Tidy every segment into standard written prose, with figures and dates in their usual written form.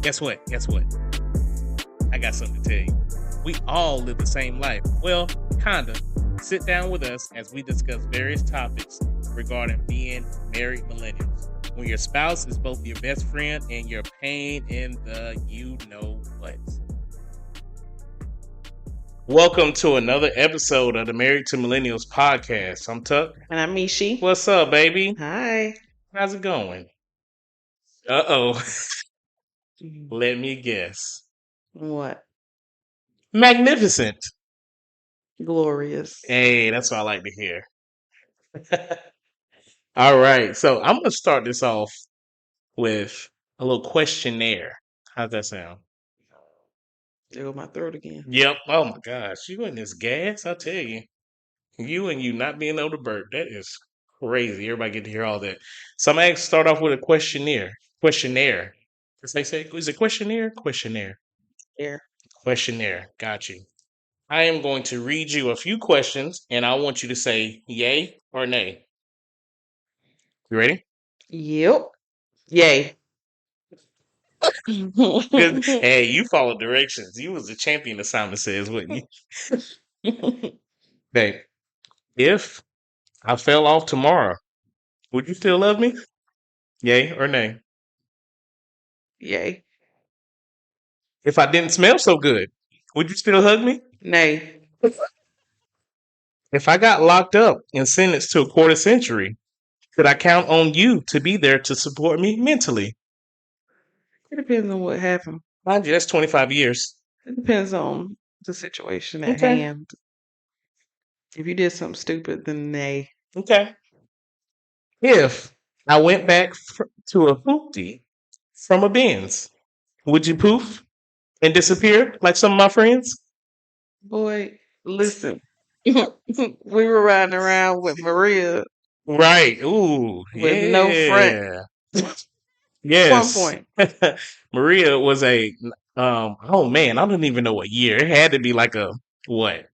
Guess what? I got something to tell you. We all live the same life. Well, kinda. Sit down with us as we discuss various topics regarding being married millennials. When your spouse is both your best friend and your pain in the you know what. Welcome to another episode of the Married to Millennials podcast. I'm Tuck. And I'm Mishi. What's up, baby? Hi. How's it going? Uh-oh. Let me guess. What? Magnificent. Glorious. Hey, that's what I like to hear. All right. So I'm going to start this off with a little questionnaire. How's that sound? There go my throat again. Yep. Oh my gosh. You and this gas, I tell you. You and you not being able to burp. That is crazy. Everybody get to hear all that. So I'm going to start off with a questionnaire. As they say, is it questionnaire? Questionnaire. There. Questionnaire. Got you. I am going to read you a few questions and I want you to say yay or nay. You ready? Yep. Yay. Hey, you followed directions. You was the champion, as Simon says, wouldn't you? Babe, if I fell off tomorrow, would you still love me? Yay or nay? Yay. If I didn't smell so good, would you still hug me? Nay. If I got locked up and sentenced to a quarter century, could I count on you to be there to support me mentally? It depends on what happened. Mind you, that's 25 years. It depends on the situation at Okay. hand. If you did something stupid, then nay. Okay. If I went back to a hoopty from a Benz, would you poof and disappear like some of my friends? Boy, listen. We were riding around with Maria Right. Ooh. with no front. Yes. At one point. Maria was a oh man, I don't even know what year. It had to be like a what?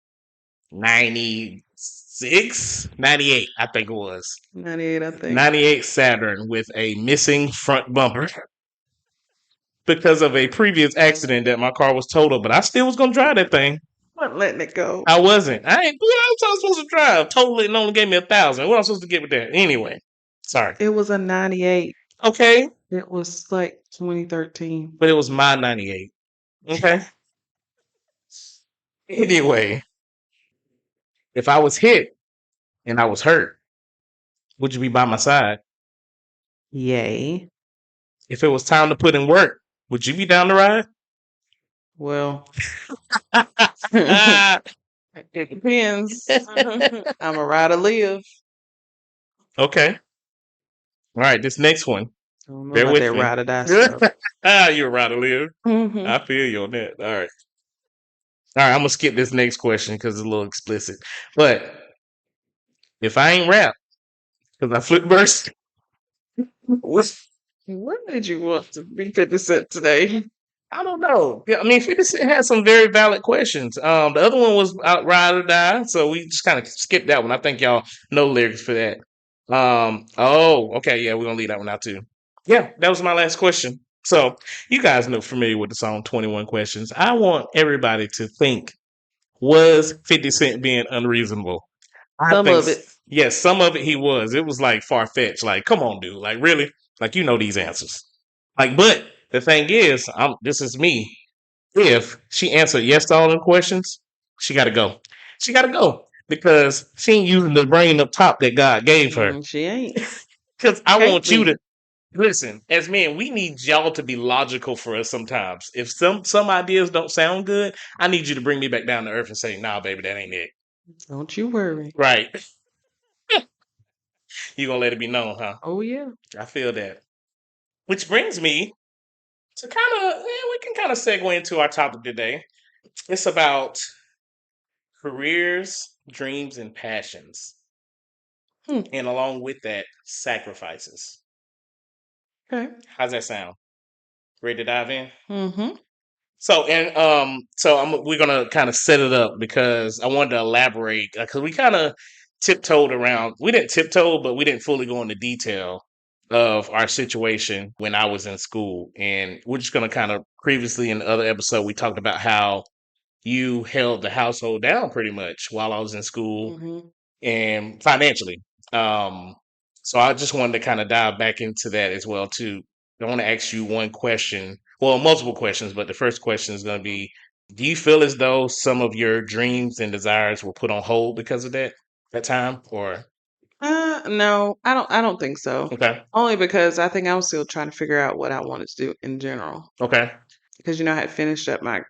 96, 98, I think it was. 98, I think. 98 Saturn with a missing front bumper because of a previous accident that my car was totaled, but I still was gonna drive that thing. I wasn't letting it go. I wasn't. I ain't. What I was supposed to drive? Total it and only gave me 1,000. What am I supposed to get with that? Anyway, sorry. It was a 98. Okay. It was like 2013. But it was my 98. Okay. Anyway, if I was hit and I was hurt, would you be by my side? Yay. If it was time to put in work, would you be down to ride? Well, it depends. I'm a ride or live. Okay. All right, this next one. I don't know Bear about with that me. ride or die stuff. You're a ride or live. Mhm. I feel you on that. All right. All right, I'm gonna skip this next question because it's a little explicit. But if I ain't rap, because I flip burst, What did you want to be 50 Cent today? I don't know. Yeah, I mean, 50 Cent had some very valid questions. The other one was ride or die, so we just kind of skipped that one. I think y'all know lyrics for that. Oh, okay, yeah, we're gonna leave that one out too. Yeah, that was my last question. So you guys know familiar with the song 21 Questions. I want everybody to think, was 50 Cent being unreasonable? Some of it. Yes, some of it he was. It was like far-fetched. Like, come on, dude. Like, really? Like, you know these answers. Like, but the thing is, this is me. If she answered yes to all them questions, she got to go. She got to go because she ain't using the brain up top that God gave her. She ain't. Because I Can't want you be. to listen. As men, we need y'all to be logical for us sometimes. If some ideas don't sound good, I need you to bring me back down to earth and say, "Nah, baby, that ain't it." Don't you worry. Right? You gonna let it be known, huh? Oh, yeah. I feel that. Which brings me to kind of, we can kind of segue into our topic today. It's about careers, dreams, and passions. And along with that, sacrifices. Okay. How's that sound? Ready to dive in? Mm-hmm. So, we're gonna kind of set it up because I wanted to elaborate because we kind of tiptoed around. We didn't tiptoe, but we didn't fully go into detail of our situation when I was in school. And we're just going to kind of previously in the other episode, we talked about how you held the household down pretty much while I was in school Mhm. and financially. Um, so I just wanted to kind of dive back into that as well too. I want to ask you one question, well, multiple questions, but the first question is going to be: do you feel as though some of your dreams and desires were put on hold because of that time? Or No, I don't think so. okay, Only because I think I was still trying to figure out what I wanted to do in general. okay, Because I had finished up my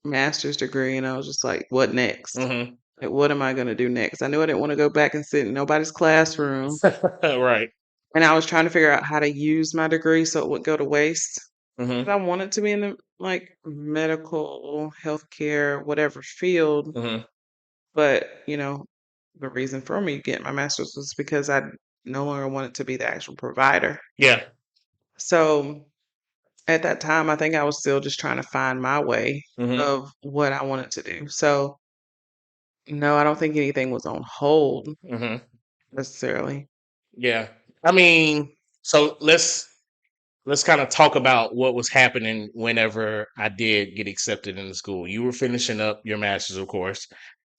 master's degree, and I was just like, what next? hmm Like, what am I going to do next? I knew I didn't want to go back and sit in nobody's classroom, right, and I was trying to figure out how to use my degree so it wouldn't go to waste. hmm 'Cause I wanted to be in the like medical, healthcare, whatever field, hmm but the reason for me getting my master's was because I no longer wanted to be the actual provider. yeah, So at that time, I think I was still just trying to find my way hmm of what I wanted to do. So no, I don't think anything was on hold hmm necessarily. yeah. I mean, so let's kind of talk about what was happening whenever I did get accepted into school. You were finishing up your master's, of course,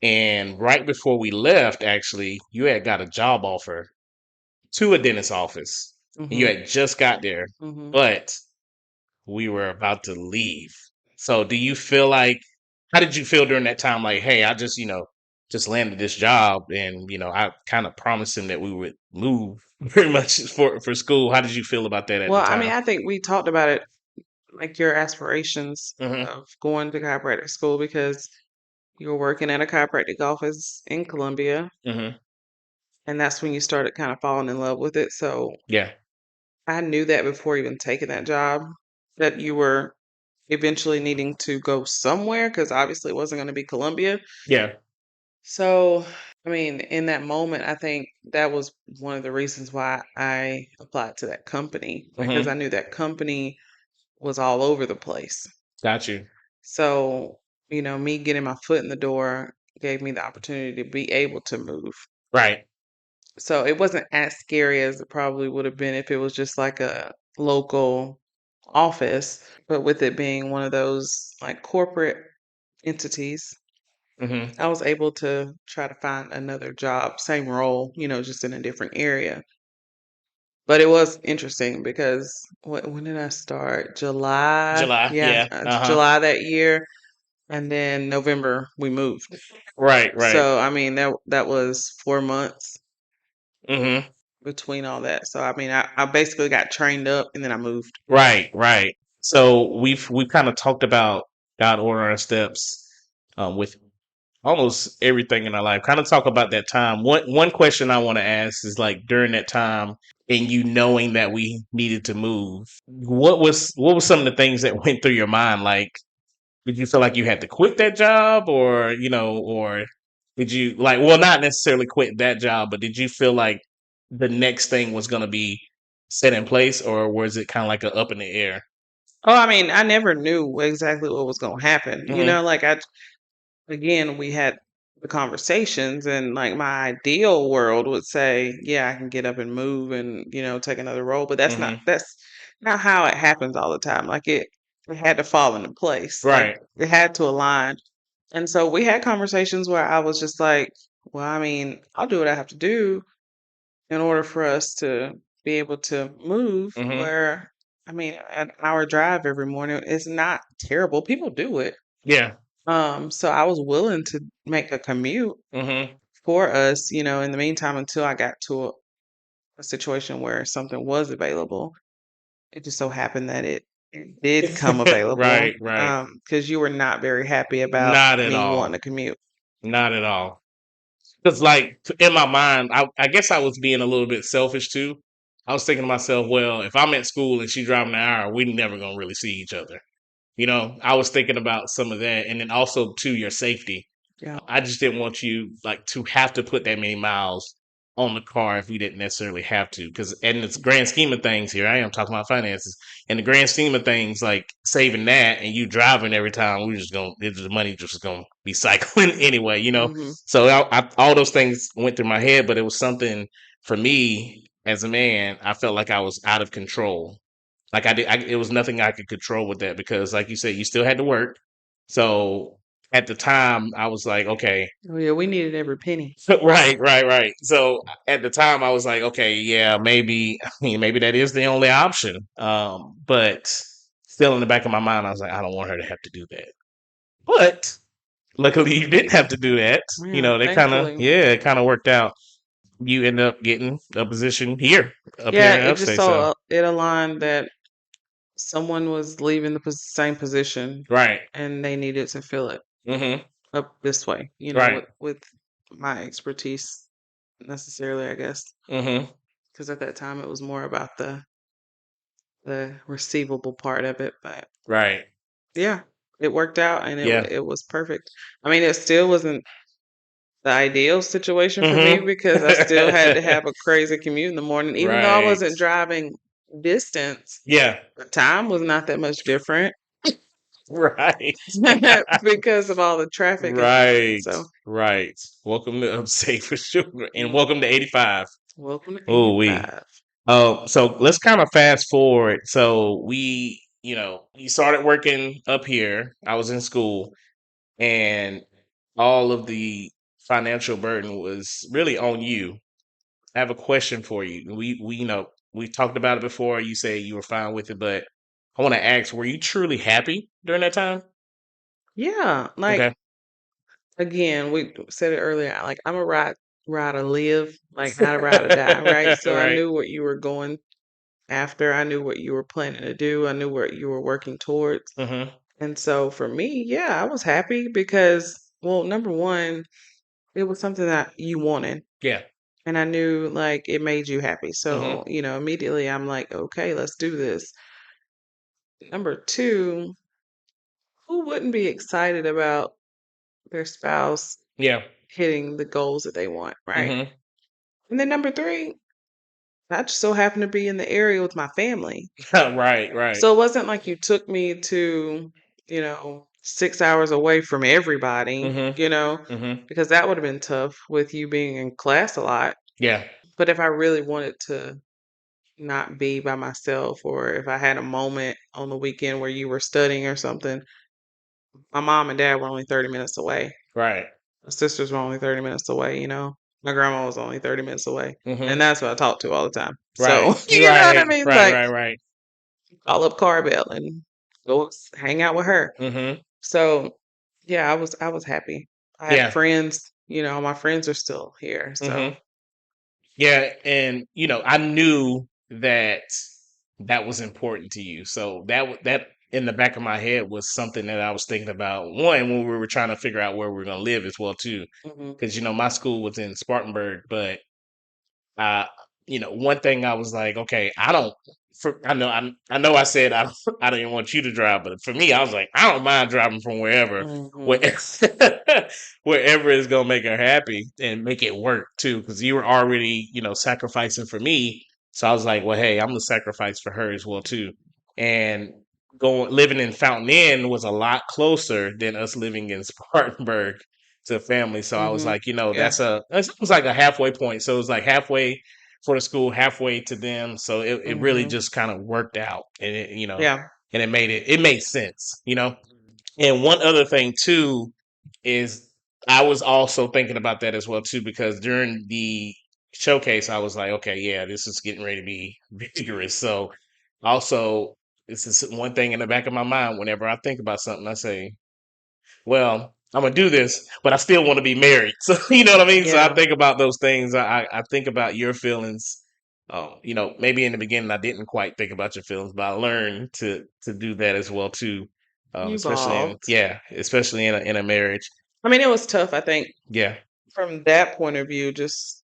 and right before we left, actually, you had got a job offer to a dentist office. And you Mhm. had just got there, Mhm. but we were about to leave. So, do you feel like, how did you feel during that time? Like, hey, I just, just landed this job, and I kind of promised him that we would move pretty much for school. How did you feel about that at the Well, I mean, time? I think we talked about it, like your aspirations Hmm of going to chiropractic school because you were working at a chiropractic office in Columbia, hmm and that's when you started kind of falling in love with it. So Yeah. I knew that before even taking that job, that you were eventually needing to go somewhere because obviously it wasn't going to be Columbia. Yeah. So, I mean, in that moment, I think that was one of the reasons why I applied to that company because I hmm knew that company was all over the place. Got you. So, me getting my foot in the door gave me the opportunity to be able to move. Right. So it wasn't as scary as it probably would have been if it was just like a local office, but with it being one of those like corporate entities, hmm I was able to try to find another job, same role, just in a different area. But it was interesting because when did I start? July. July. Yeah, Yeah. Uh-huh. July that year, and then November we moved. Right. Right. So I mean that was 4 months hmm between all that. So I mean I basically got trained up and then I moved. Right. Right. So we've kind of talked about God order our steps with almost everything in our life. Kind of talk about that time. One question I want to ask is like during that time and you knowing that we needed to move, what was some of the things that went through your mind? Like, did you feel like you had to quit that job, or or did you like, well, not necessarily quit that job, but did you feel like the next thing was going to be set in place, or was it kind of like a up in the air? Oh, I mean, I never knew exactly what was going to happen. Hmm Like again, we had the conversations and like my ideal world would say, yeah, I can get up and move and, take another role, but hmm that's not how it happens all the time. Like it had to fall into place. Like Right. it had to align. And so we had conversations where I was just like, well, I mean, I'll do what I have to do in order for us to be able to move hmm where I mean, an hour drive every morning is not terrible. People do it. Yeah. So I was willing to make a commute hmm for us, in the meantime until I got to a situation where something was available. It just so happened that it did come available Right. Right. because you were not very happy about Not at me wanting all. to commute. Not at all. Because, like, in my mind, I guess I was being a little bit selfish too. I was thinking to myself, well, if I'm at school and she's driving an hour, we never gonna really see each other. I was thinking about some of that, and then also to your safety. Yeah. I just didn't want you like to have to put that many miles on the car if we didn't necessarily have to. Because in the grand scheme of things, here I am talking about finances. In the grand scheme of things, like saving that and you driving every time, we're just gonna the money just gonna be cycling anyway. Hmm. So all those things went through my head, but it was something for me. as a man, I felt like I was out of control. Like it was nothing I could control with that because, like you said, you still had to work. So at the time, I was like, okay, Oh yeah, we needed every penny. right, right, right. So at the time, I was like, okay, yeah, maybe, I mean, maybe that is the only option. But still in the back of my mind, I was like, I don't want her to have to do that. But luckily, you didn't have to do that. You Yeah, know, they kind of, thankfully. yeah, it kind of worked out. You end up getting a position here, up here Yeah, in it just upstate. So, so it aligned that someone was leaving the same position right. and they needed to fill it Mm-hmm. up this way, Right. with my expertise necessarily, I guess. Mm-hmm. Because at that time it was more about the receivable part of it. But Right. yeah, it worked out and Yeah. it was perfect. I mean, it still wasn't the ideal situation for me Mm-hmm. because I still had to have a crazy commute in the morning, even though I Right. wasn't driving distance. Yeah. The time was not that much different Right. because of all the traffic and Right. so Right. Welcome to upstate for sure. And mm, welcome to 85. welcome to Oh, we. 85. So let's kind of fast forward. So we, you started working up here. I was in school, and all of the financial burden was really on you. I have a question for you. We talked about it before. You say you were fine with it, but I want to ask: were you truly happy during that time? Yeah, like Okay. again, we said it earlier. Like I'm a ride to live, like not a ride to die, right? So I Right. knew what you were going after. I knew what you were planning to do. I knew what you were working towards. Mm-hmm. And so for me, yeah, I was happy because, well, number one, it was something that you wanted. Yeah. And I knew like it made you happy. Mm-hmm. So, immediately I'm like, okay, let's do this. Number two, who wouldn't be excited about their spouse Yeah. hitting the goals that they want, right? Mm-hmm. And then number three, I just so happened to be in the area with my family. Right. Right. So it wasn't like you took me to, 6 hours away from everybody, Mm-hmm. Mm-hmm. because that would have been tough with you being in class a lot. Yeah. But if I really wanted to not be by myself, or if I had a moment on the weekend where you were studying or something, my mom and dad were only 30 minutes away. Right. My sisters were only 30 minutes away. My grandma was only 30 minutes away. And Mm-hmm. that's what I talked to all the time. Right. So, you know what I Right. mean? Right. Like, Right. Right. call up Carbell and go hang out with her. Mm-hmm. So, yeah, I was happy. I had Yeah. friends, my friends are still here. So, Mm-hmm. Yeah, and I knew that that was important to you. So that in the back of my head was something that I was thinking about. One, when we were trying to figure out where we were going to live as well too, mhm, because my school was in Spartanburg, but uh, one thing I was like, okay, I don't. I know. I said I didn't want you to drive, but for me, I was like, I don't mind driving from mhm, wherever, wherever is gonna make her happy and make it work too. Because you were already, sacrificing for me, so I was like, well, hey, I'm gonna sacrifice for her as well too. And going living in Fountain Inn was a lot closer than us living in Spartanburg to family. So I was mhm. like, Yeah. that's almost like a halfway point. So it was like halfway for the school, halfway to them. So it really Mhm. just kind of worked out, and Yeah. and it made sense. And one other thing too is I was also thinking about that as well too because during the showcase I was like, okay, yeah, this is getting ready to be vigorous. So also this is one thing in the back of my mind whenever I think about something, I say, well, I'm gonna do this, but I still want to be married. So you know what I mean. So I Yeah. think about those things. I think about your feelings. Maybe in the beginning I didn't quite think about your feelings, but I learned to do that as well too. You Especially in evolved. yeah, especially in a marriage. I mean, it was tough, I think, Yeah. from that point of view, just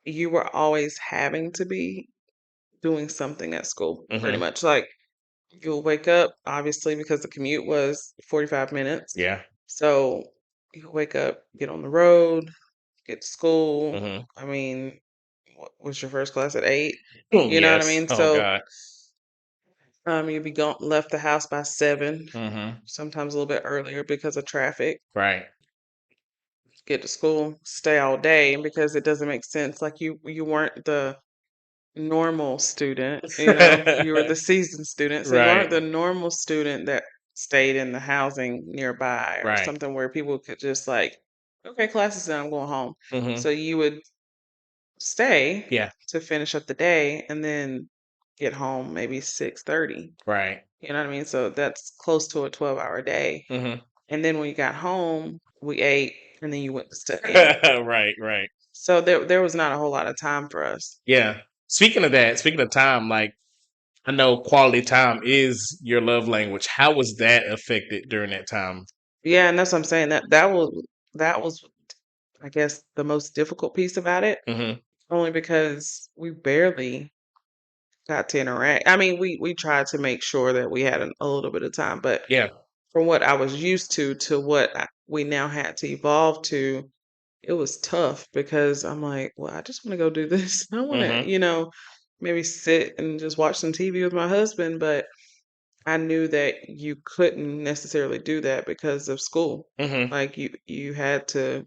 you were always having to be doing something at school, pretty Hmm. much. Like you'll wake up, obviously, because the commute was 45 minutes. Yeah. So you wake up, get on the road, get to school. Hmm. I mean, what was your first class at 8? You know what I Yes. mean? Oh So God. you'd be gone, left the house by 7, Hmm. sometimes a little bit earlier because of traffic. Right. Get to school, stay all day because it doesn't make sense. Like you weren't the normal student, you know, you were the seasoned student. So you Right, weren't the normal student that stayed in the housing nearby or right. something where people could just like, okay, class is done, I'm going home. Mhm. So you would stay Yeah, to finish up the day and then get home maybe 6:30. right. You know what I mean? So that's close to a 12-hour day. Mhm. And then when you got home, we ate and then you went to studying. Right, right. So there was not a whole lot of time for us. Yeah. Speaking of that, speaking of time, like I know quality time is your love language. How was that affected during that time? Yeah, and that's what I'm saying. That was I guess the most difficult piece about it, Mhm. only because we barely got to interact. I mean, we tried to make sure that we had a little bit of time, but Yeah. from what I was used to what we now had to evolve to, it was tough because I'm like, well, I just want to go do this. I want to, Mhm. maybe sit and just watch some TV with my husband, but I knew that you couldn't necessarily do that because of school. Mhm. Like you had to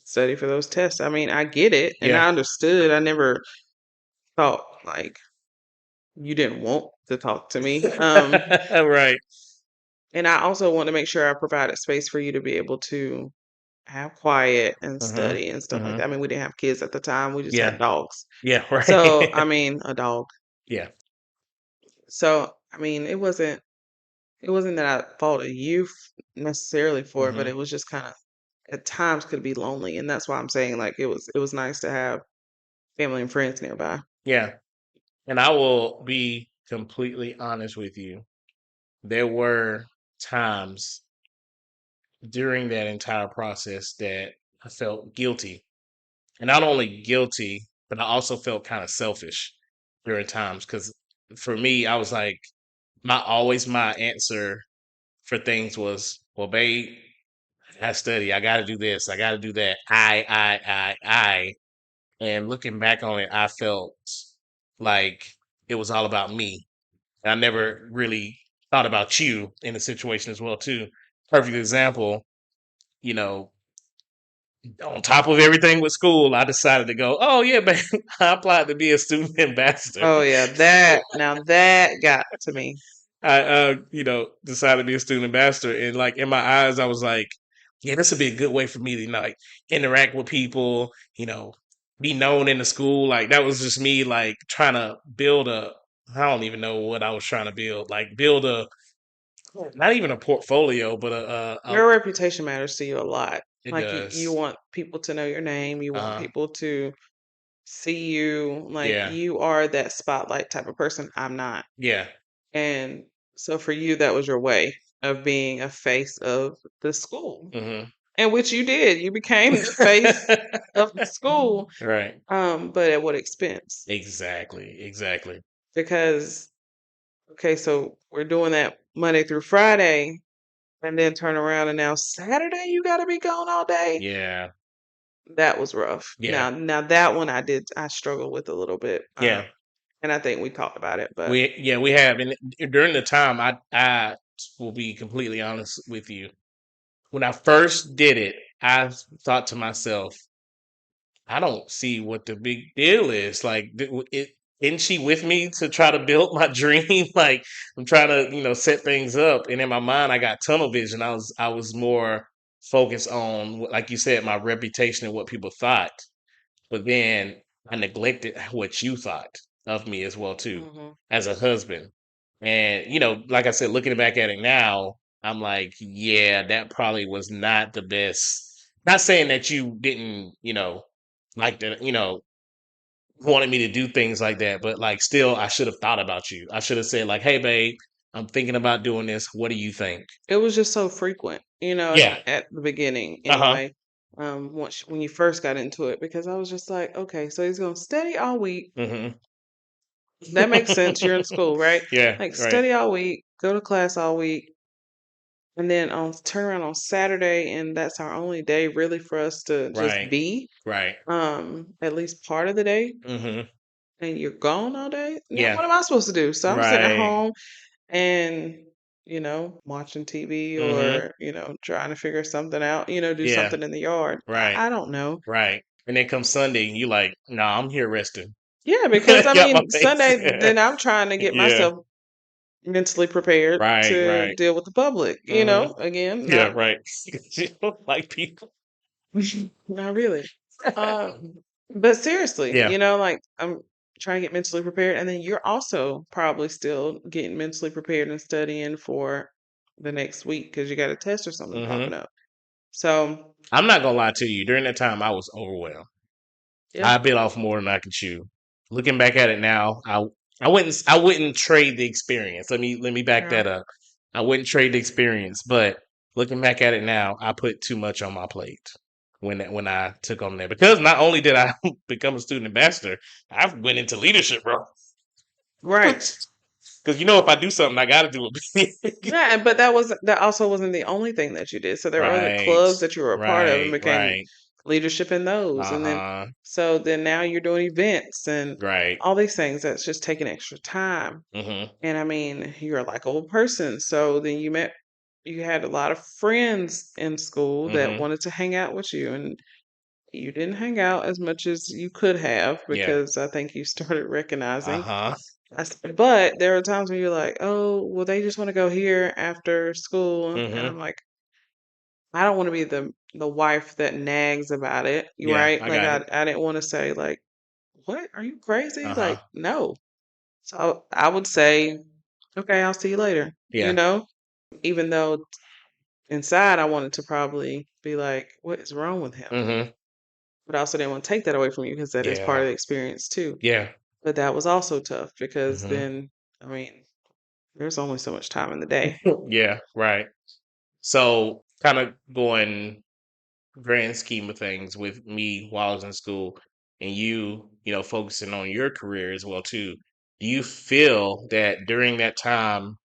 study for those tests. I mean, I get it and Yeah. I understood. I never thought like you didn't want to talk to me. Right. And I also want to make sure I provided space for you to be able to have quiet and Mhm. study and stuff like that. Mhm. I mean, we didn't have kids at the time. We just had Yeah. dogs. Yeah, So, right. I mean, a dog. Yeah. So, I mean, it wasn't that I faulted you necessarily for it, but Mhm. it was just kind of at times could be lonely, and that's why I'm saying like it was nice to have family and friends nearby. Yeah. And I will be completely honest with you. There were times during that entire process that I felt guilty. And not only guilty, but I also felt kind of selfish during times because for me, I was like, my answer for things was, well, babe, I study, I got to do this, I got to do that. I. And looking back on it, I felt like it was all about me. And I never really thought about you in the situation as well, too. Perfect example, you know, on top of everything with school, I decided to go, oh, yeah, man, I applied to be a student ambassador. Oh yeah, that got to me. I, decided to be a student ambassador. And like in my eyes, I was like, yeah, this would be a good way for me to, like, interact with people, be known in the school. Like, that was just me, like, trying to build I don't even know what I was trying to build, like, build not even a portfolio, but Your reputation matters to you a lot. it Like you does. want people to know your name. You want Uh, people to see you. Like yeah. you are that spotlight type of person. I'm not. Yeah. And so for you, that was your way of being a face of the school, Hmm. and which you did. You became the face of the school, Right. but at what expense? Exactly. Exactly. Because, okay, so we're doing that Monday through Friday, and then turn around and now Saturday you got to be gone all day. Yeah. That was rough. Yeah. Now that one I struggled with a little bit, Yeah. and I think we talked about it, but We have, and during the time, I will be completely honest with you. When I first did it, I thought to myself, I don't see what the big deal is. Like, isn't she with me to try to build my dream? Like, I'm trying to, set things up. And in my mind, I got tunnel vision. I was more focused on, like you said, my reputation and what people thought. But then I neglected what you thought of me as well too, mhm. as a husband. And like I said, looking back at it now, I'm like, yeah, that probably was not the best. Not saying that you didn't, like that, wanted me to do things like that, but like still, I should have thought about you. I should have said like, hey, babe, I'm thinking about doing this. What do you think? It was just so frequent, Yeah. at the beginning Uh huh. anyway. Once when you first got into it, because I was just like, okay, so he's gonna study all week. Hmm. That makes sense. You're in school, right? Yeah. Like Right. study all week, go to class all week, and then on turn around on Saturday, and that's our only day really for us to just Right. be, Right. at least part of the day, Hmm. and you're gone all day. Now Yeah. what am I supposed to do? So I'm sitting at Right. home and watching TV Hmm. or trying to figure something out. Do Yeah. something in the yard. Right. I don't know. Right. And then come Sunday, and you like, nah, I'm here resting. Yeah, because I Got my mean, face. Sunday, then I'm trying to get Yeah. myself mentally prepared Right, to right. deal with the public, Hmm. again, Yeah, not right. You don't like people. not really. Um, but seriously, Yeah. like I'm trying to get mentally prepared, and then you're also probably still getting mentally prepared and studying for the next week because you got a test or something Hmm. popping up. So, I'm not gonna lie to you. During that time, I was overwhelmed. yeah, I bit off more than I could chew. Looking back at it now, I wouldn't trade the experience. Let me back yeah. that up. I wouldn't trade the experience, but looking back at it now, I put too much on my plate when I took on that, because not only did I become a student ambassador, I went into leadership, bro. Right. Because if I do something, I got to do it. Yeah, but that also wasn't the only thing that you did. So there were other Right, clubs that you were a part of and right, became right. leadership in those. Uh And then huh. so then now you're doing events and Right. all these things that's just taking extra time. Mhm. And I mean, you're a likable person. So then you had a lot of friends in school that Mhm. wanted to hang out with you and you didn't hang out as much as you could have Yeah. because I think you started Uh recognizing huh. but there are times when you're like, "Oh, well, they just want to go here after school," and Mhm. I'm like, I don't want to be the wife that nags about it, you Yeah, right? I Like got it. I didn't want to say like, "What? Are you crazy?" Uh Like, huh. no. So I would say, "Okay, I'll see you later." You Yeah. know, even though inside I wanted to probably be like, "What is wrong with him?" Mhm. But I also didn't want to take that away from you because that is part Yeah. of the experience too. Yeah. But that was also tough because Mhm. then, I mean, there's only so much time in the day. Yeah. Right. So, kind of going grand scheme of things with me while I was in school, and focusing on your career as well too. Do you feel that during that time,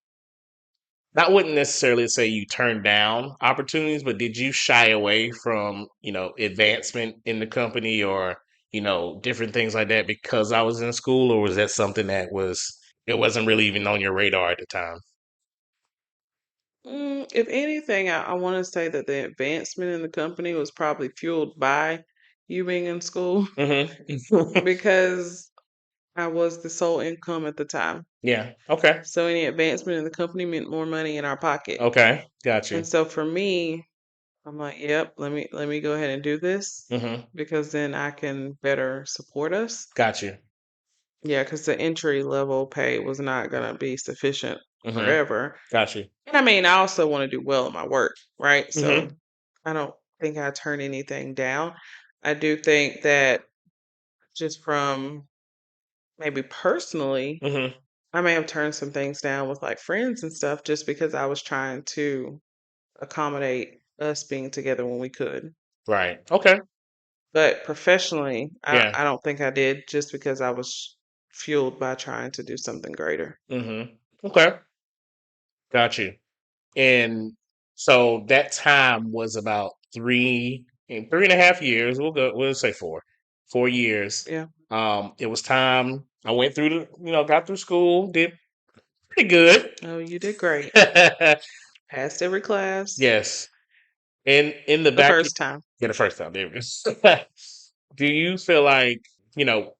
I wouldn't necessarily say you turned down opportunities, but did you shy away from, advancement in the company, or, different things like that because I was in school, or was that something that it wasn't really even on your radar at the time? If anything, I want to say that the advancement in the company was probably fueled by you being in school Hmm. because I was the sole income at the time. Yeah. Okay. So any advancement in the company meant more money in our pocket. Okay. Got And you. so for me, I'm like, yep, let me go ahead and do this Hmm. because then I can better support us. Got you. Yeah, because the entry level pay was not gonna be sufficient Hmm. forever. Got you. And I mean, I also want to do well in my work, right? Hmm. So I don't think I turn anything down. I do think that just from maybe personally, Hmm. I may have turned some things down with like friends and stuff just because I was trying to accommodate us being together when we could. Right. Okay. But professionally, Yeah. I don't think I did just because I was fueled by trying to do something greater. Hmm. Okay. Got you. And so that time was about in 3.5 years. We'll say 4 years. Yeah. It was time. I went through got through school, did pretty good. Oh, you did great. Passed every class Yes. And in the the back, first time. yeah, the first time, there we go. Do you feel like, you know,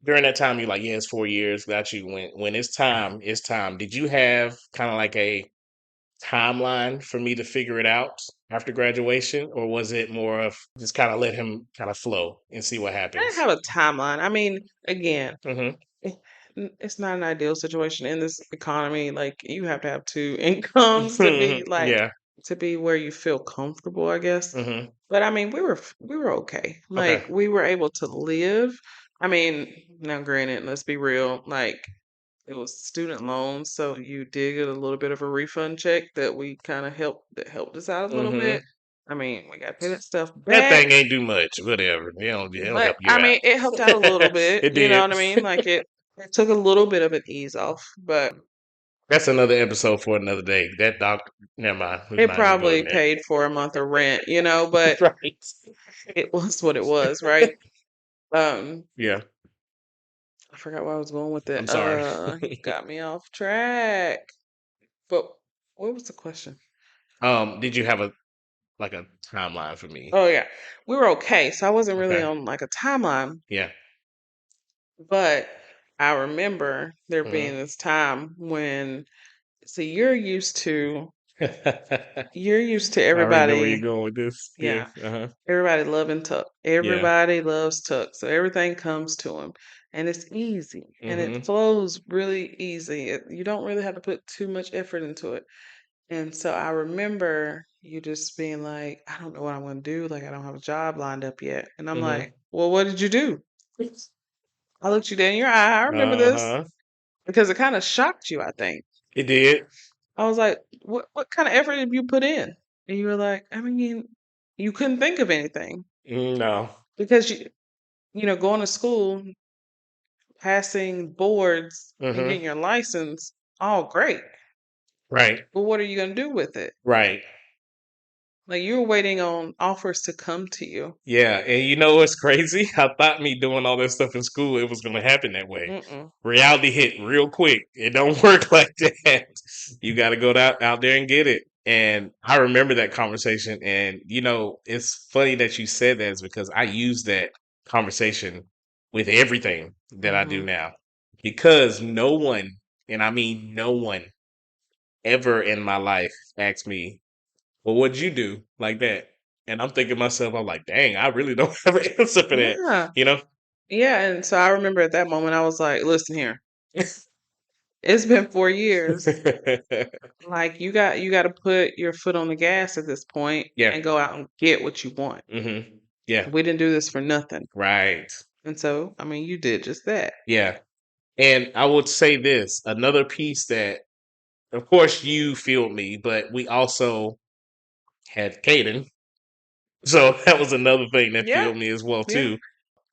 during that time you're like, yeah, it's 4 years, got you. When it's time, it's time. Did you have kind of like a timeline for me to figure it out after graduation, or was it more of just kind of let him kind of flow and see what I happens? didn't have a timeline. I mean, again, Hmm. eh, it's not an ideal situation in this economy. Like you have to have two incomes to be like Yeah. to be where you feel comfortable, I guess. Hmm. But I mean, we were okay. Okay. Like we were able to live. I mean, now granted, let's be real, like it was student loans, so you did get a little bit of a refund check that we kind of helped us out a little bit. Hmm. I mean, we got to pay that stuff That back. thing ain't do much. Whatever. They don't But help you I mean, it helped out a little out. bit, It you know did. what I mean? Like it took a little bit of an ease off, but That's another episode for another day. That doc. Never mind. We it might as well go probably in there. paid for a month of rent, but Right. it was what it was, right? Um, Yeah. I forgot where I was going with it. I'm sorry. You got me off track. But what was the question? Did you have a timeline for me? Oh yeah, we were okay, so I wasn't really Okay. on like a timeline. Yeah. But I remember there being Mhm. this time when, see, you're used to I already know where you're everybody, going with this. yeah, Yes. Uh-huh. everybody loving Tuck. Yeah. Everybody loves Tuck, so everything comes to him, and it's easy and it Mhm. flows really easy. You don't really have to put too much effort into it. And so I remember you just being like, I don't know what I'm going to do. Like, I don't have a job lined up yet. And I'm Mhm. like, well, what did you do? I looked you dead in your eye. I remember this Uh-huh. because it kind of shocked you, I think. It did. I was like, what kind of effort have you put in? And you were like, I mean, you couldn't think of anything No. because going to school, passing boards, and Mhm. getting your license, all great. Right. But what are you going to do with it? Right. Like, you were waiting on offers to come to you. Yeah, and you know what's crazy? I thought me doing all that stuff in school, it was going to happen that way. Mm-mm. Reality hit real quick. It don't work like that. You got to go out there and get it. And I remember that conversation. And it's funny that you said that, is because I use that conversation with everything that I do Mm-hmm. now, because no one, and I mean no one, ever in my life asked me, well, what'd you do like that? And I'm thinking to myself, I'm like, dang, I really don't have an answer for that. Yeah. You know? Yeah. And so I remember at that moment, I was like, listen here, it's been 4 years. Like, you got to put your foot on the gas at this point Yeah. and go out and get what you want. Yeah. We didn't do this for nothing. Right. And so, I mean, you did just that. Yeah. And I would say this, another piece that, of course, you fueled me, but we also had Caden. So that was another thing that Yeah. fueled me as well, Yeah. too.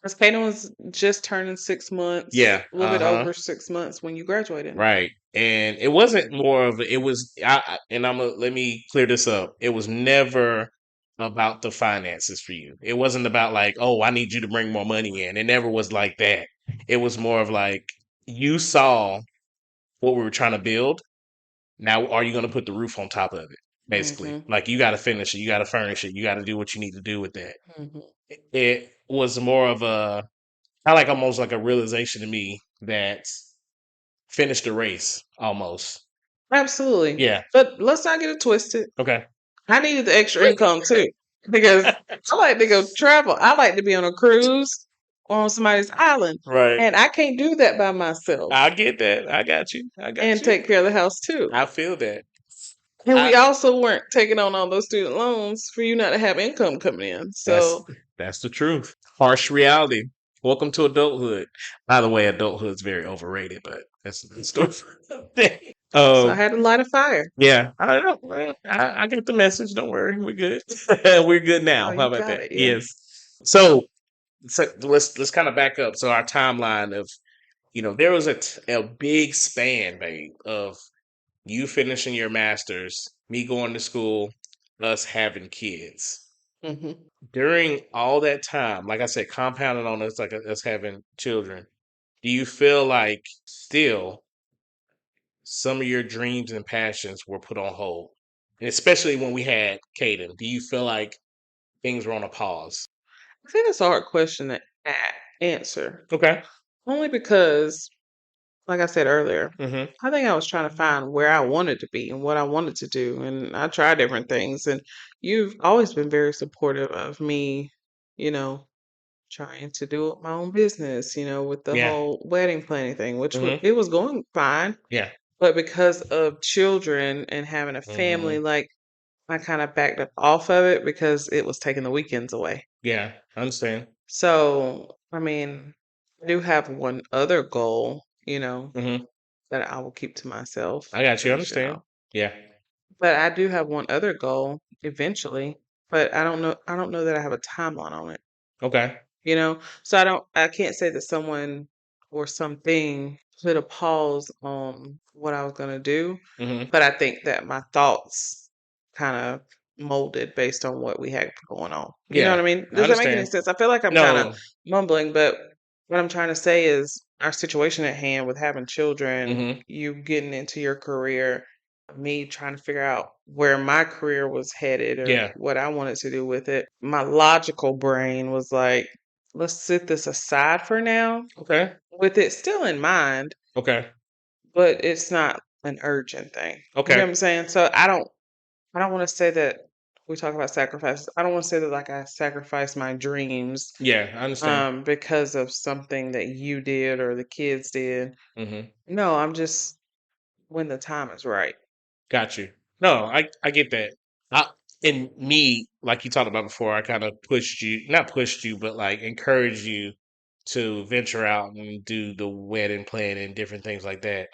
Because Kaden was just turning 6 months, Yeah. a little Uh bit huh. over 6 months when you graduated. Right. And it wasn't more of it was and let me clear this up. It was never about the finances for you. It wasn't about like, oh, I need you to bring more money in. It never was like that. It was more of like, you saw what we were trying to build. Now are you going to put the roof on top of it? Basically. Mm-hmm. Like, you got to finish it, you got to furnish it, you got to do what you need to do with that. Mm-hmm. It was more of a kind of like almost like a realization to me that finished the race almost. Absolutely. Yeah. But let's not get it twisted. Okay. I needed the extra income too because I like to go travel. I like to be on a cruise or on somebody's island, Right. and I can't do that by myself I get that. I got you. I got and you. take care of the house too. I feel that. And we I also weren't taking on all those student loans for you not to have income coming in. that's So, that's the truth. Harsh reality. Welcome to adulthood. By the way, adulthood's very overrated, but that's the story for another day. so I had to light a fire. Yeah. I don't know. Well, I get the message. Don't worry. We're good. We're good Oh, now. How you about got that? it. Yeah. Yes. So let's kind of back up. So our timeline of, there was a big span, babe, of you finishing your master's, me going to school, us having kids. Hmm. During all that time, like I said, compounded on us, like us having children, do you feel like still some of your dreams and passions were put on hold? And especially when we had Caden, do you feel like things were on a pause? I think it's a hard question to answer, Okay. only because, like I said earlier, Mm-hmm. I think I was trying to find where I wanted to be and what I wanted to do. And I tried different things. And you've always been very supportive of me, you know, trying to do my own business, with the Yeah. whole wedding planning thing, which Mm-hmm. it was going fine. Yeah. But because of children and having a Mm-hmm. family, like, I kind of backed up off of it because it was taking the weekends away. Yeah. I understand. So, I mean, I do have one other goal, Mm-hmm. that I will keep to myself, I got you. I because, understand. Yeah. but I do have one other goal eventually, but I don't know that I have a timeline on it, Okay. So I can't say that someone or something put a pause on what I was going to do, Mm-hmm. but I think that my thoughts kind of molded based on what we had going on. You know what Yeah. I mean? I Does that make any understand. sense? I feel like I'm kind of No. mumbling, but what I'm trying to say is our situation at hand with having children, Mm-hmm. you getting into your career, me trying to figure out where my career was headed or Yeah. what I wanted to do with it. My logical brain was like, let's set this aside for now Okay. with it still in mind, Okay. but it's not an urgent thing. You know Okay. what I'm saying? So I don't want to say that we talk about sacrifices. I don't want to say that like I sacrificed my dreams Yeah, I understand. because of something that you did or the kids did. Hmm. No, I'm just when the time is right. Got you. No, I get that. I, and me, like you talked about before, I kind of pushed you, not pushed you, but like encouraged you to venture out and do the wedding plan and different things like that.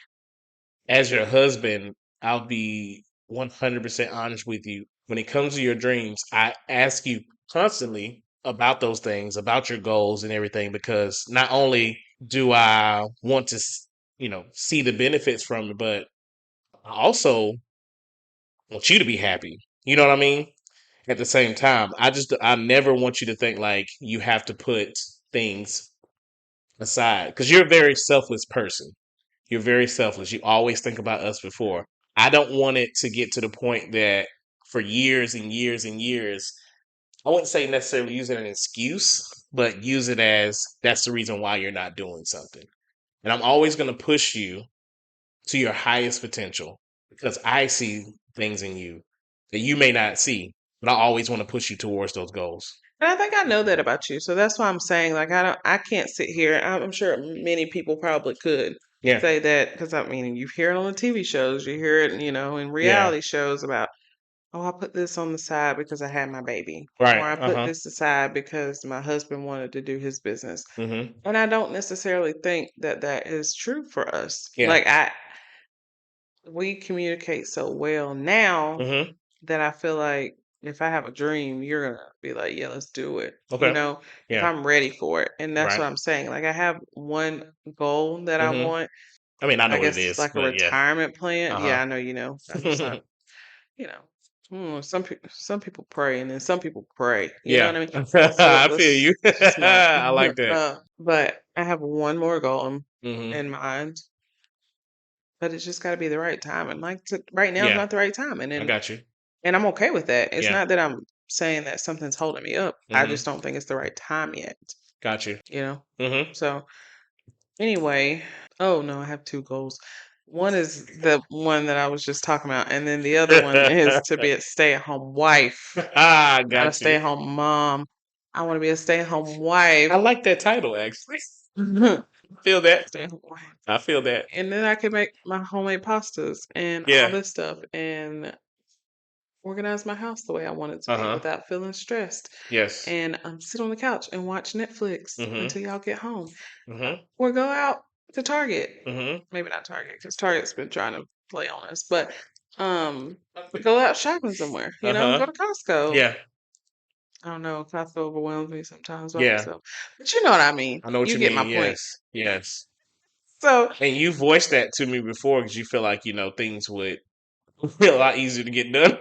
As your husband, I'll be 100% honest with you. When it comes to your dreams, I ask you constantly about those things, about your goals and everything, because not only do I want to, see the benefits from it, but I also want you to be happy. You know what I mean? At the same time, I never want you to think like you have to put things aside because you're a very selfless person. You're very selfless. You always think about us before. I don't want it to get to the point that for years and years and years, I wouldn't say necessarily use it as an excuse, but use it as that's the reason why you're not doing something. And I'm always going to push you to your highest potential because I see things in you that you may not see, but I always want to push you towards those goals. And I think I know that about you. So that's why I'm saying like I can't sit here. I'm sure many people probably could Yeah. say that because I mean you hear it on the TV shows, you hear it, in Yeah. reality shows about, oh, I put this on the side because I had my baby, or Right. I put Uh-huh. this aside because my husband wanted to do his business. Mhm. And I don't necessarily think that that is true for us. Yeah. Like we communicate so well now Mhm. that I feel like if I have a dream, you're gonna be like, yeah, let's do it. Okay. If Yeah. I'm ready for it. And that's what Right. I'm saying. Like I have one goal that I Mhm. want. I mean, I know I what it guess it's is, like a but yeah. retirement plan. Yeah, Uh-huh. I know you know. I'm just not, you know. Some people pray and then some people pray. You know Yeah. what I mean? So I feel that's you. it's just not. I like that. But I have one more goal Mhm. in mind, but it's just got to be the right time. And like right now is Yeah. not the right time. And I then got you. and I'm okay with that. It's Yeah. not that I'm saying that something's holding me up. I just Mhm. don't think it's the right time yet, Got you. you know? Mhm. So, anyway, oh no, I have two goals. One is the one that I was just talking about, and then the other one is to be a stay-at-home wife, Ah, not a got you. stay-at-home mom. I want to be a stay-at-home I wife. like that title actually. Feel that. Stay-at-home wife. I feel that. And then I can make my homemade pastas and all Yeah. this stuff and organize my house the way I want it to be Uh-huh. without feeling stressed. Yes. And sit on the couch and watch Netflix Mhm. until y'all get home, Mhm. or go out to Target. Mhm. Maybe not Target because Target's been trying to play on us, but go out shopping somewhere. Go Uh-huh. to Costco. Yeah. I don't know. Costco overwhelms me sometimes by Yeah. myself, but you know what I mean. I know what You you get my mean. point. Yes. Yes. So And you voiced that to me before because you feel like, things would be a lot easier to get done.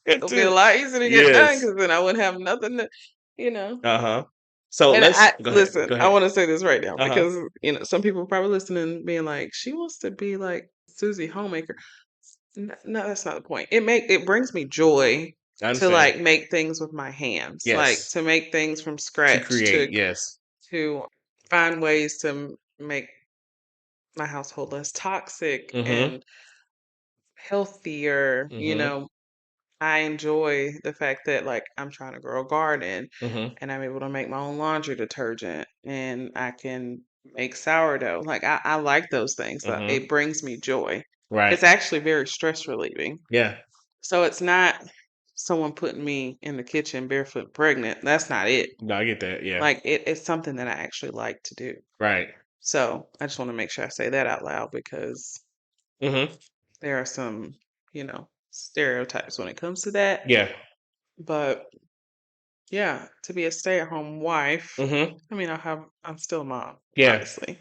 it'll be a Too. lot easier to get done Yes. because then I wouldn't have nothing to, you know. Uh-huh. So And let's I go ahead. listen, Go I ahead. want to say this right now Uh-huh. because some people probably listening being like, she wants to be like Susie Homemaker. No, that's not the point. It brings me joy I to understand. like make things with my hands, like Yes. to make things from To scratch, create. Yes. to find ways to make my household less toxic Mm-hmm. and healthier. Mm-hmm. I enjoy the fact that like I'm trying to grow a garden Mm-hmm. and I'm able to make my own laundry detergent and I can make sourdough. Like I like those things. Mm-hmm. It brings me joy. Right. It's actually very stress relieving. Yeah. So it's not someone putting me in the kitchen barefoot pregnant. That's not it. No, I get that. Yeah. Like it's something that I actually like to do. Right. So I just want to make sure I say that out loud because Mm-hmm. there are some, stereotypes when it comes to that. Yeah. But yeah, to be a stay-at-home wife, Mm-hmm. I mean, I'm still a mom, Yeah. obviously.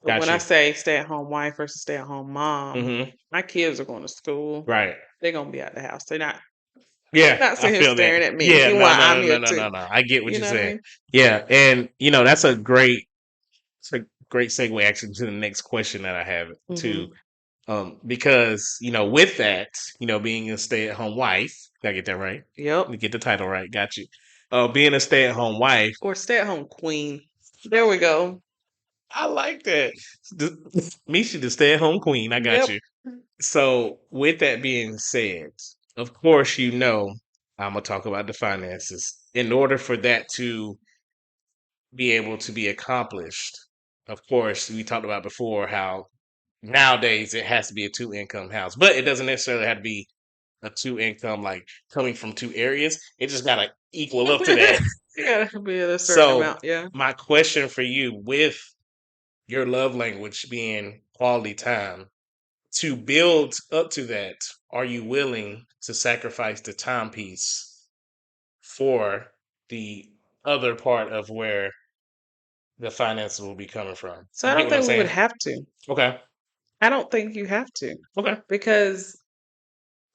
But when Got I you. say stay-at-home wife versus stay-at-home mom, Mm-hmm. my kids are going to school. Right. They're gonna be at the house. They're Yeah, not I sitting here feel that. staring at me Yeah, no, while no, I'm no, no, here no, too. no, no. I get what You you're know what I saying. mean? Yeah, and it's a great segue actually to the next question that I have too. Hmm. Because with that, being a stay-at-home wife, gotta get that right. Yep. Let me get the title right. Got you. being a stay-at-home wife. Or stay-at-home queen. There we go. I like that. Misha, the stay-at-home queen. I got Yep. you. So, with that being said, of course, I'm gonna talk about the finances. In order for that to be able to be accomplished, of course, we talked about before how nowadays it has to be a two income house, but it doesn't necessarily have to be a two income like coming from two areas. It just gotta equal up to that. You gotta be at a certain So, amount, yeah. my question for you, with your love language being quality time, to build up to that, are you willing to sacrifice the timepiece for the other part of where the finances will be coming from? So I You get don't what I'm think we would saying? have to. Okay. I don't think you have to Okay. because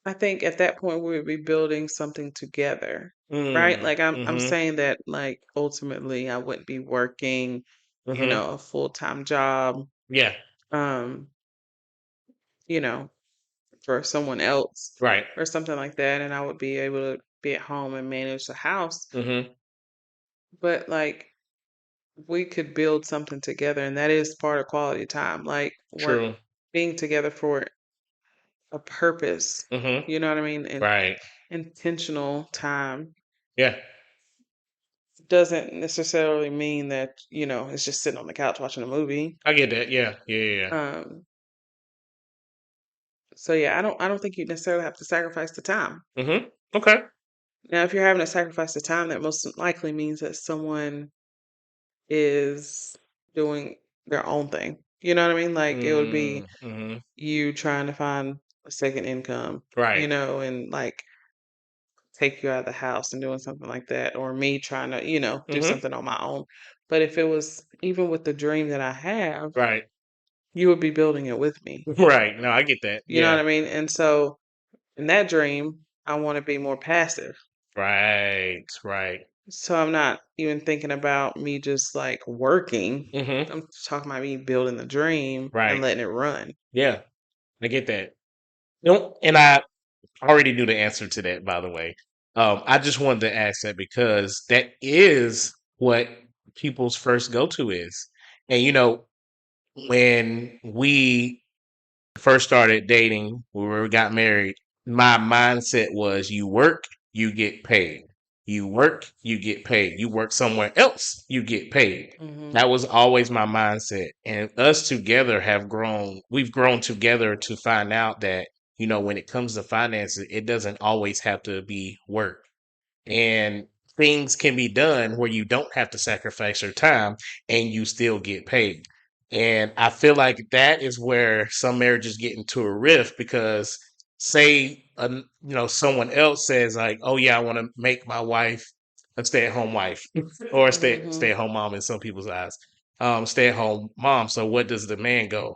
I think at that point we would be building something together, right? Mm. Like I'm Mm-hmm. saying that like ultimately I wouldn't be working, Mm-hmm. a full-time job, Yeah. um, you know, for someone else Right. or something like that, and I would be able to be at home and manage the house. Mm-hmm. But like we could build something together, and that is part of quality time. Like work True. being together for a purpose. Mm-hmm. You know what I mean? And Right. intentional time Yeah. doesn't necessarily mean that, it's just sitting on the couch watching a movie. I get that. Yeah. Yeah. Yeah. Um, so yeah, I don't think you necessarily have to sacrifice the time. Yeah. Mm-hmm. Okay. Now, if you're having to sacrifice the time, that most likely means that someone is doing their own thing. You know what I mean? Like it would be Mm-hmm. you trying to find a second income, Right. and like take you out of the house and doing something like that, or me trying to, do Mm-hmm. something on my own. But if it was even with the dream that I have, Right. you would be building it with me. Right. No, I get that. You know Yeah. what I mean? And so in that dream, I want to be more passive. Right. Right. So I'm not even thinking about me just like working. Mm-hmm. I'm talking about me building the dream and Right. letting it run. Yeah. I get that. No, and I already knew the answer to that, by the way. I just wanted to ask that because that is what people's first go to is. And when we first started dating, when we got married, my mindset was you work, you get paid. You work, you get paid. You work somewhere else, you get paid. Hmm. That was always my mindset. And us together we've grown together to find out that, when it comes to finances, it doesn't always have to be work, and things can be done where you don't have to sacrifice your time and you still get paid. And I feel like that is where some marriages get into a rift because say someone else says like, "Oh yeah, I want to make my wife a stay-at-home wife or a Hmm. stay-at-home mom in some people's eyes. Stay-at-home mom. So what does the man go?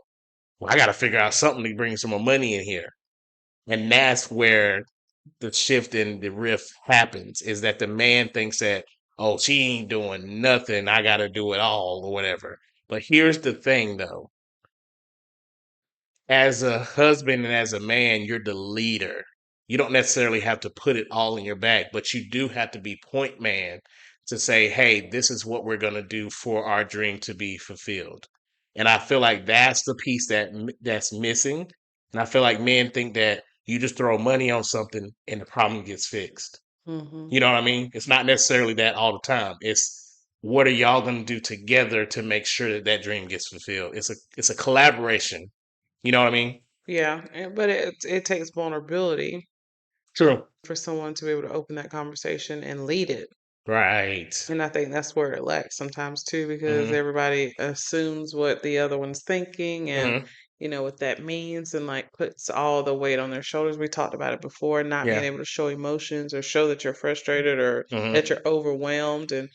Well, I got to figure out something to bring some more money in here." And that's where the shift in the rift happens, is that the man thinks that, oh, she ain't doing nothing, I gotta do it all or whatever. But here's the thing though, as a husband and as a man, you're the leader. You don't necessarily have to put it all in your back, but you do have to be point man to say, hey, this is what we're going to do for our dream to be fulfilled. And I feel like that's the piece that's missing. And I feel like men think that you just throw money on something and the problem gets fixed. Hmm. You know what I mean? It's not necessarily that all the time. It's what are y'all going to do together to make sure that that dream gets fulfilled? It's a collaboration. You know what I mean? Yeah, but it takes vulnerability True. for someone to be able to open that conversation and lead it. Right. And I think that's where it lacks sometimes too, because Mhm. everybody assumes what the other one's thinking and Mhm. what that means and like puts all the weight on their shoulders. We talked about it before, not being Yeah. able to show emotions or show that you're frustrated or Mhm. that you're overwhelmed. And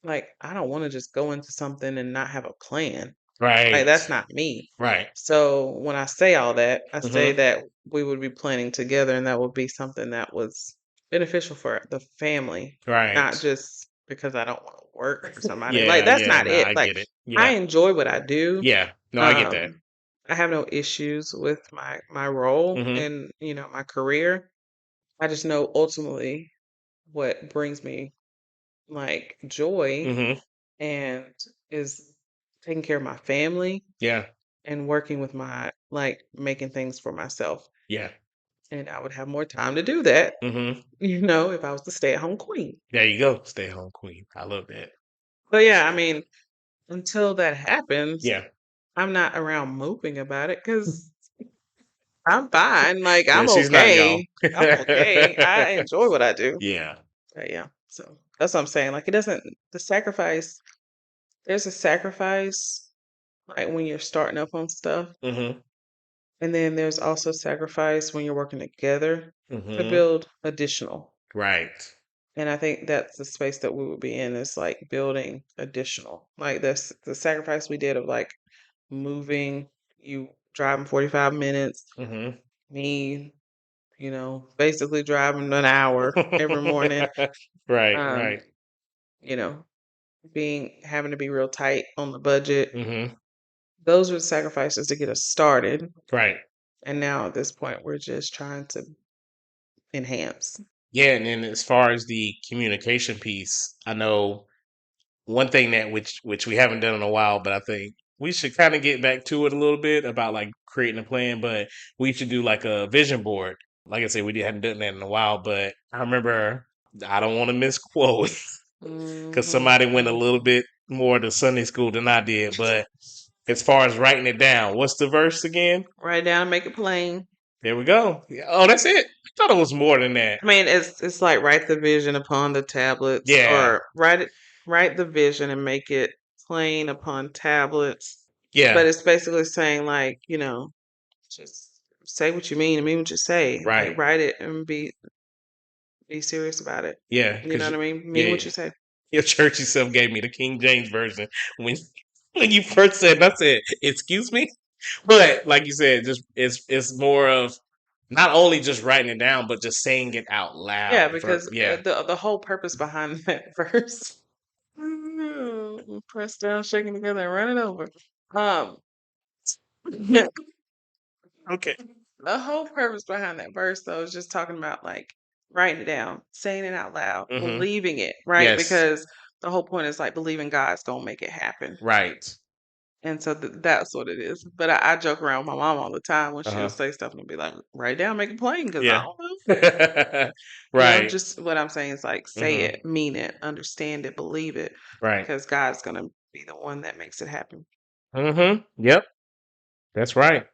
like, I don't want to just go into something and not have a plan. Like, Right. that's not me. Right. So when I say all that, I say Mhm. that we would be planning together and that would be something that was beneficial for the family, Right. not just because I don't want to work for somebody. Like, Yeah, that's yeah, not no, it. I Like, get it. I Yeah. enjoy what I do. Yeah. No, I get that. Um, I have no issues with my role Mhm. and, my career. I just know ultimately what brings me like joy Mm-hmm. and is taking care of my family Yeah. and working with my like making things for myself. Yeah. And I would have more time to do that, Mm-hmm. if I was the stay-at-home queen. There you go. Stay home queen. I love that. But yeah, I mean, until that happens, Yeah. I'm not around moping about it because I'm fine. Like Yeah, I'm she's not, y'all. okay. I'm okay. I enjoy what I do. Yeah. But yeah, so that's what I'm saying. Like it doesn't the sacrifice. There's a sacrifice like when you're starting up on stuff, Mm-hmm. and then there's also sacrifice when you're working together to Mm-hmm. build additional. Right. And I think that's the space that we would be in is like building additional. Like this the sacrifice we did of like moving, you driving 45 minutes, Mm-hmm. me, basically driving an hour every morning. Right, Um, right. you know, being having to be real tight on the budget. Mm-hmm. Those were the sacrifices to get us started. Right. And now at this point we're just trying to enhance. Yeah, and then as far as the communication piece, I know one thing that which we haven't done in a while, but I think we should kind of get back to it a little bit about like creating a plan. But we should do like a vision board. Like I said, hadn't done that in a while, but I remember I don't want to misquote because Hmm. somebody went a little bit more to Sunday school than I did. But as far as writing it down, what's the verse again? Write down, make it plain. There we go. Yeah, oh, that's it. I thought it was more than that. I mean, it's like write the vision upon the tablets, Yeah, or write the vision and make it plain upon tablets. But yeah, it's basically saying like, just say what you mean and mean what you say. right. Like write it and be serious about it. Yeah, You know because what I mean? Mean what yeah, you say. your church yourself gave me the King James version when when you first said. And I said, "Excuse me," but like you said, just it's more of not only just writing it down, but just saying it out Yeah, loud. because Yeah. the whole purpose behind that verse, press down, shaking together, and run it over. Um, Okay. the whole purpose behind that verse, though, is just talking about like writing it down, saying it out loud, Mm-hmm. believing it, right? Yes. Because the whole point is like believing God's gonna make it happen. Right. And so that's what it is. But I joke around with my mom all the time when Uh she'll huh. say stuff and be like, write it down, make it plain, because I Yeah. don't know. Right. Just what I'm saying is like say Mm-hmm. it, mean it, understand it, believe it, Right. because God's gonna be the one that makes it happen. Mm-hmm. Yep. That's right.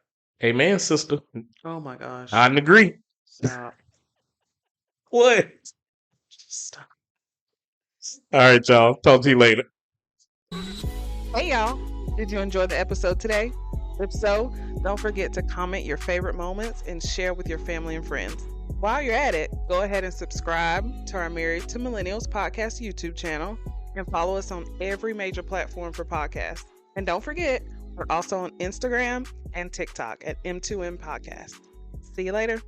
Amen, sister. Oh my gosh. I agree. Stop. What? Stop. All right, y'all. Talk to you later. Hey y'all. Did you enjoy the episode today? If so, don't forget to comment your favorite moments and share with your family and friends. While you're at it, go ahead and subscribe to our Married to Millennials podcast YouTube channel and follow us on every major platform for podcasts. And don't forget, we're also on Instagram and TikTok at M2M Podcast. See you later.